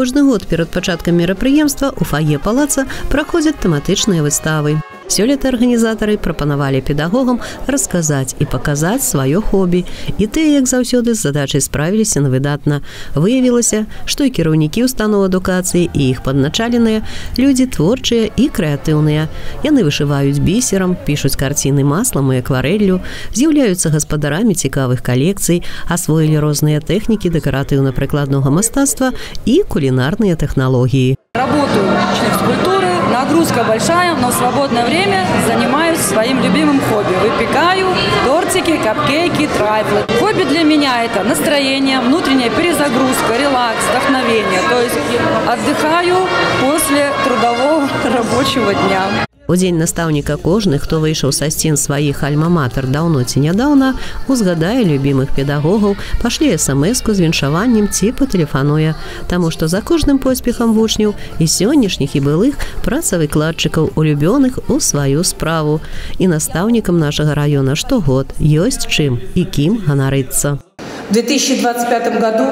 Кожны год перад пачаткам мерапрыемства у фае палаца праходзяць тэматычныя выставы. Сёлета арганізатары прапанавалі педагогам расказаць і паказаць сваё хобі. І тыя, як заўсёды, з задачай справіліся на выдатна. Выявілася, што і кіраўнікі устаноў адукацыі, і іх падначаленыя людзі творчыя і крэатыўныя. Яны вышываюць бісерам, пішуць карціны маслам і акварэллю, з'яўляюцца гаспадарамі цікавых калекцый, асвоілі розныя тэхнікі дэкаратыўна-прыкладнога мастацтва і кулінарныя тэхналогіі. Работаю ученик физкультуры, нагрузка большая, но в свободное время занимаюсь своим любимым хобби. Выпекаю тортики, капкейки, трайфлы. Хобби для меня – это настроение, внутренняя перезагрузка, релакс, вдохновение. То есть отдыхаю после трудового рабочего дня. У дзень настаўніка кожны, хто выйшаў са сцен сваіх альма-матэр даўно ці нядаўна, узгадае любімых педагогаў, пашле смс-ку з віншаваннем ці патэлефануе. Таму што за кожным поспехам вучняў і сённяшніх і былых працавыкладчыкаў, улюбёных у сваю справу. І настаўнікам нашага раёна штогод ёсць чым і кім ганарыцца. В 2025 году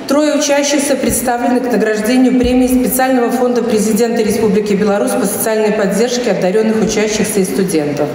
3 учащихся представлены к награждению премии специального фонда президента Республики Беларусь по социальной поддержке одаренных учащихся и студентов.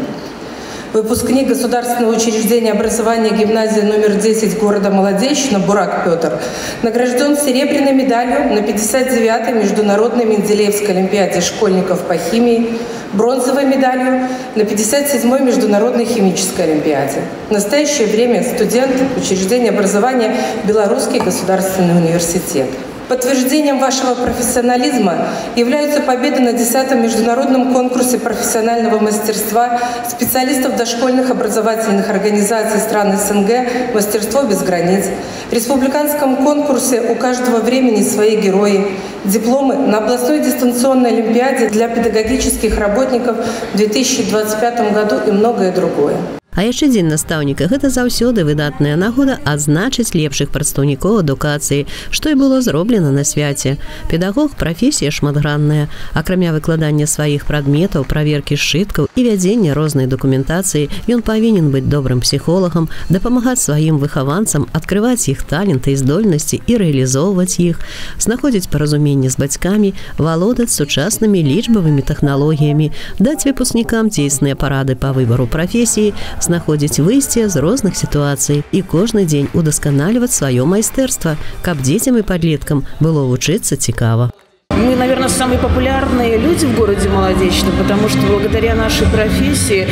Выпускник Государственного учреждения образования гимназии номер 10 города Молодечина Бурак Петр награжден серебряной медалью на 59-й международной Менделеевской олимпиаде школьников по химии, бронзовой медалью на 57-й международной химической олимпиаде. В настоящее время студент учреждения образования Белорусский государственный университет. Подтверждением вашего профессионализма являются победы на 10-м международном конкурсе профессионального мастерства специалистов дошкольных образовательных организаций стран СНГ «Мастерство без границ». В республиканском конкурсе «У каждого времени свои герои», дипломы на областной дистанционной олимпиаде для педагогических работников в 2025 году и многое другое. А яшчэ дзень настаўніка – гэта заўсёды выдатная нагода адзначыць лепшых прадстаўнікоў адукацыі, што і было зроблена на свяце. Педагог – прафесія шматгранная. Акрамя выкладання сваіх прадметаў, праверкі сшыткаў і вядзення рознай дакументацыі, ён павінен быць добрым псіхолагам, дапамагаць сваім выхаванцам, адкрываць іх таленты і здольнасці і рэалізоўваць іх, знаходзіць паразуменне з бацькамі, валодаць сучаснымі лічбавымі тэхналогіямі, даць выпускнікам дзейсныя парады па выбару прафесіі, знаходзіць выйсце з розных сітуацый і кожны дзень удасканальваць сваё майстэрства, каб дзецям і падлеткам было вучыцца цікава. Мы, наверное, самые популярные люди в городе Молодечно, потому что благодаря нашей профессии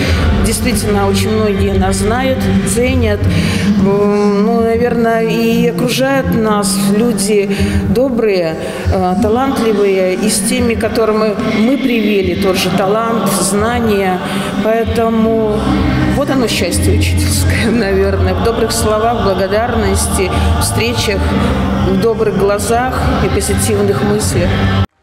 действительно очень многие нас знают, ценят, наверное, и окружают нас люди добрые, талантливые, и с теми, которым мы привели тот же талант, знания. Поэтому вот оно счастье учительское, наверное, в добрых словах, благодарности, встречах, в добрых глазах и позитивных мыслях.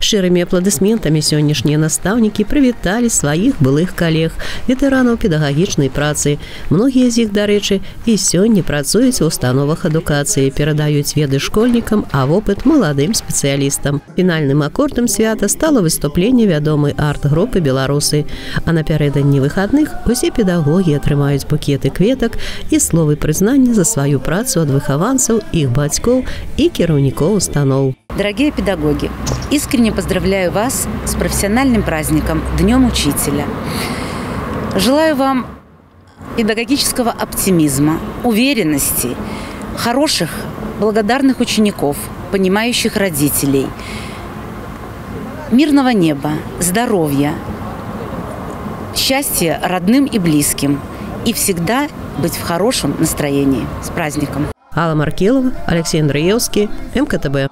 Шчырымі апладысментамі сённяшнія настаўнікі прывіталі сваіх былых калег, ветэранаў педагагічнай працы. Многія з іх, дарэчы, і сёння працуюць у установах адукацыі, перадаюць веды школьнікам, а вопыт маладым спецыялістам. Фінальным акордам свята стала выступленне вядомай арт-групы «Беларусы». А напярэдадні выхадных усе педагогі атрымаюць букеты кветак і словы прызнання за сваю працу ад выхаванцаў, іх бацькоў і кіраўнікоў устаноў. Дорогие педагоги, искренне поздравляю вас с профессиональным праздником Днем Учителя. Желаю вам педагогического оптимизма, уверенности, хороших, благодарных учеников, понимающих родителей, мирного неба, здоровья, счастья родным и близким и всегда быть в хорошем настроении. С праздником! Алла Маркелова, Алексей Андреевский, МКТБ.